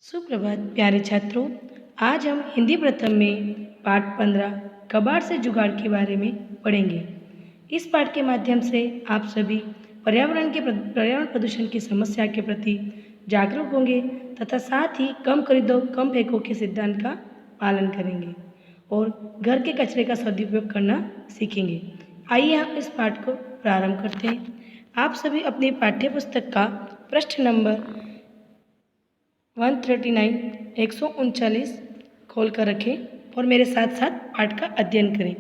सुप्रभात प्यारे छात्रों। आज हम हिंदी प्रथम में पाठ 15 कबाड़ से जुगाड़ के बारे में पढ़ेंगे। इस पाठ के माध्यम से आप सभी पर्यावरण प्रदूषण की समस्या के प्रति जागरूक होंगे तथा साथ ही कम खरीदो कम फेंको के सिद्धांत का पालन करेंगे और घर के कचरे का सदुपयोग करना सीखेंगे। आइए हम इस पाठ को प्रारंभ करते हैं। आप सभी अपनी पाठ्य पुस्तक का पृष्ठ नंबर 139 139 खोल कर रखें और मेरे साथ साथ पाठ का अध्ययन करें।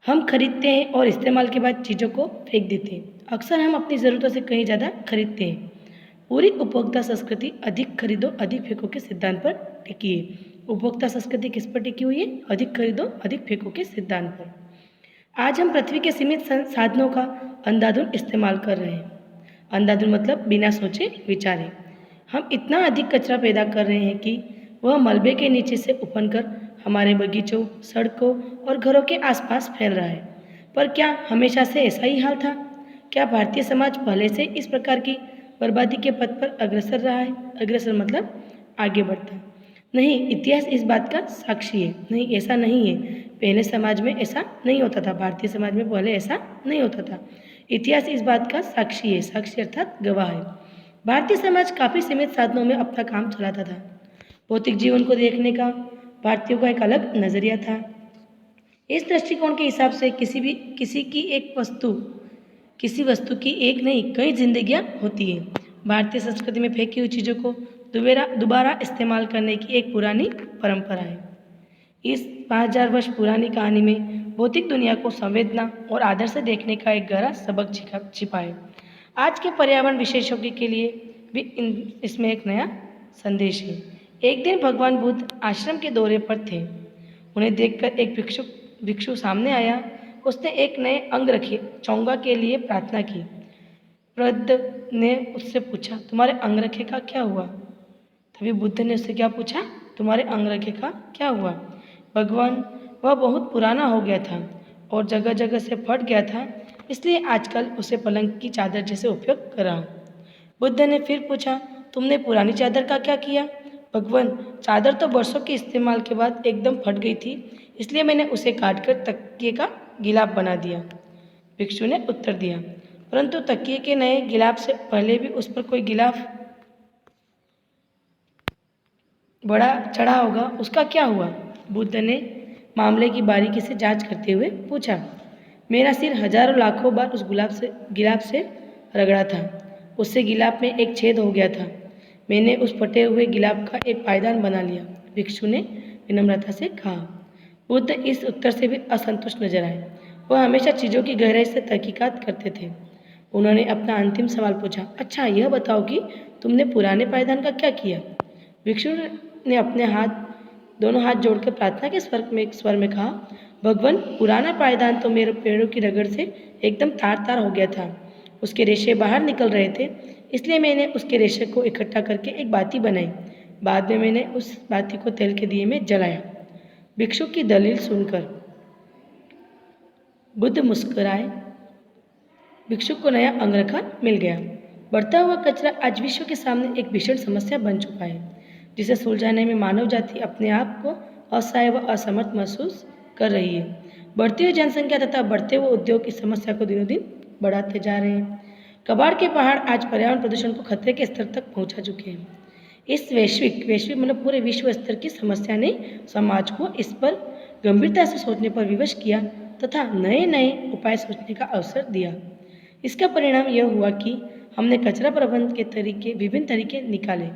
हम खरीदते हैं और इस्तेमाल के बाद चीज़ों को फेंक देते हैं। अक्सर हम अपनी ज़रूरतों से कहीं ज़्यादा खरीदते हैं। पूरी उपभोक्ता संस्कृति अधिक खरीदो अधिक फेंको के सिद्धांत पर टिकी है। उपभोक्ता संस्कृति किस पर टिकी हुई है? अधिक खरीदो अधिक फेंको के सिद्धांत पर। आज हम पृथ्वी के सीमित साधनों का अंधाधुंध इस्तेमाल कर रहे हैं। अंधाधुंध मतलब बिना सोचे विचारे। हम इतना अधिक कचरा पैदा कर रहे हैं कि वह मलबे के नीचे से उफनकर हमारे बगीचों, सड़कों और घरों के आसपास फैल रहा है। पर क्या हमेशा से ऐसा ही हाल था? क्या भारतीय समाज पहले से इस प्रकार की बर्बादी के पथ पर अग्रसर रहा है? अग्रसर मतलब आगे बढ़ता। नहीं, इतिहास इस बात का साक्षी है। नहीं, ऐसा नहीं है। पहले समाज में ऐसा नहीं होता था। भारतीय समाज में पहले ऐसा नहीं होता था। इतिहास इस बात का साक्षी है। साक्षी अर्थात गवाह है। भारतीय समाज काफ़ी सीमित साधनों में अपना काम चलाता था। भौतिक जीवन को देखने का भारतीयों का एक अलग नज़रिया था। इस दृष्टिकोण के हिसाब से किसी वस्तु की एक नहीं कई जिंदगियां होती हैं। भारतीय संस्कृति में फेंकी हुई चीज़ों को दोबारा इस्तेमाल करने की एक पुरानी परंपरा है। इस 5000 वर्ष पुरानी कहानी में भौतिक दुनिया को संवेदना और आदर से देखने का एक गहरा सबक छिपा है। आज के पर्यावरण विशेषज्ञों के लिए भी इसमें एक नया संदेश है। एक दिन भगवान बुद्ध आश्रम के दौरे पर थे। उन्हें देखकर एक भिक्षु सामने आया। उसने एक नए अंग रखे चोंगा के लिए प्रार्थना की। वृद्ध ने उससे पूछा, तुम्हारे अंग रखे का क्या हुआ? तभी बुद्ध ने उससे क्या पूछा? तुम्हारे अंग रखे का क्या हुआ? भगवान, वह बहुत पुराना हो गया था और जगह जगह से फट गया था, इसलिए आजकल उसे पलंग की चादर जैसे उपयोग कर रहा हूँ। बुद्ध ने फिर पूछा, तुमने पुरानी चादर का क्या किया? भगवान, चादर तो बरसों के इस्तेमाल के बाद एकदम फट गई थी, इसलिए मैंने उसे काटकर तकिए का गिलाफ बना दिया। भिक्षु ने उत्तर दिया, परंतु तकिए के नए गिलाफ से पहले भी उस पर कोई गिलाफ बड़ा चढ़ा होगा, उसका क्या हुआ? बुद्ध ने मामले की बारीकी से जांच करते हुए पूछा। मेरा सिर हजारों लाखों बार उस गिलाफ से रगड़ा था। उससे गिलाफ में एक छेद हो गया था। मैंने उस फटे हुए गिलाफ का एक पायदान बना लिया, भिक्षु ने विनम्रता से कहा। बुद्ध इस उत्तर से भी असंतुष्ट नजर आए। वह हमेशा चीज़ों की गहराई से तहकीकात करते थे। उन्होंने अपना अंतिम सवाल पूछा, अच्छा यह बताओ कि तुमने पुराने पायदान का क्या किया? भिक्षु ने अपने दोनों हाथ जोड़कर प्रार्थना के स्वर में कहा, भगवान, पुराना पायदान तो मेरे पेड़ों की रगड़ से एकदम तार तार हो गया था। उसके रेशे बाहर निकल रहे थे, इसलिए मैंने उसके रेशे को इकट्ठा करके एक बाती बनाई। बाद में मैंने उस बाती को तेल के दिए में जलाया। भिक्षु की दलील सुनकर बुद्ध मुस्कुराए। भिक्षु को नया अंगरखा मिल गया। बढ़ता हुआ कचरा आज विश्व के सामने एक भीषण समस्या बन चुका है, जिसे सुलझाने में मानव जाति अपने आप को असहाय व असमर्थ महसूस कर रही है। बढ़ती हुई जनसंख्या तथा बढ़ते हुए उद्योग इस समस्या को दिनों दिन बढ़ाते जा रहे हैं। कबाड़ के पहाड़ आज पर्यावरण प्रदूषण को खतरे के स्तर तक पहुंचा चुके हैं। इस वैश्विक मतलब पूरे विश्व स्तर की समस्या ने समाज को इस पर गंभीरता से सोचने पर विवश किया तथा नए नए उपाय सोचने का अवसर दिया। इसका परिणाम यह हुआ कि हमने कचरा प्रबंधन के विभिन्न तरीके निकाले।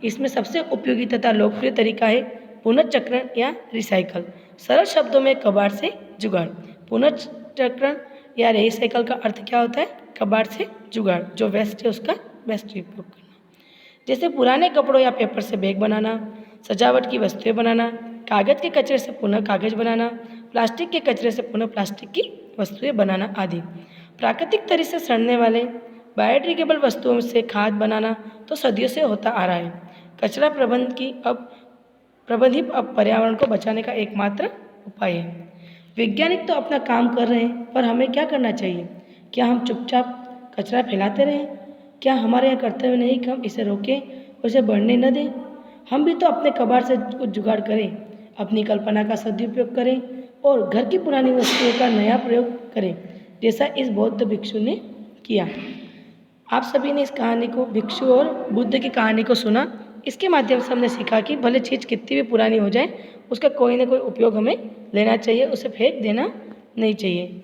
इसमें सबसे उपयोगी तथा लोकप्रिय तरीका है पुनर्चक्रण या रिसाइकल। सरल शब्दों में कबाड़ से जुगाड़। पुनर्चक्रण या रिसाइकल का अर्थ क्या होता है? कबाड़ से जुगाड़, जो वेस्ट है उसका बेस्ट उपयोग करना। जैसे पुराने कपड़ों या पेपर से बैग बनाना, सजावट की वस्तुएं बनाना, कागज के कचरे से पुनः कागज बनाना, प्लास्टिक के कचरे से पुनः प्लास्टिक की वस्तुएं बनाना आदि। प्राकृतिक तरीके से सड़ने वाले बायोडिग्रेडेबल वस्तुओं से खाद बनाना तो सदियों से होता आ रहा है। कचरा प्रबंध अब पर्यावरण को बचाने का एकमात्र उपाय है। वैज्ञानिक तो अपना काम कर रहे हैं, पर हमें क्या करना चाहिए? क्या हम चुपचाप कचरा फैलाते रहें? क्या हमारे यह कर्तव्य नहीं कि हम इसे रोकें और इसे बढ़ने न दें? हम भी तो अपने कबाड़ से कुछ जुगाड़ करें, अपनी कल्पना का सदुपयोग करें और घर की पुरानी वस्तुओं का नया प्रयोग करें, जैसा इस बौद्ध भिक्षु ने किया। आप सभी ने इस कहानी को, भिक्षु और बुद्ध की कहानी को सुना। इसके माध्यम से हमने सीखा कि भले चीज़ कितनी भी पुरानी हो जाए, उसका कोई ना कोई उपयोग हमें लेना चाहिए, उसे फेंक देना नहीं चाहिए।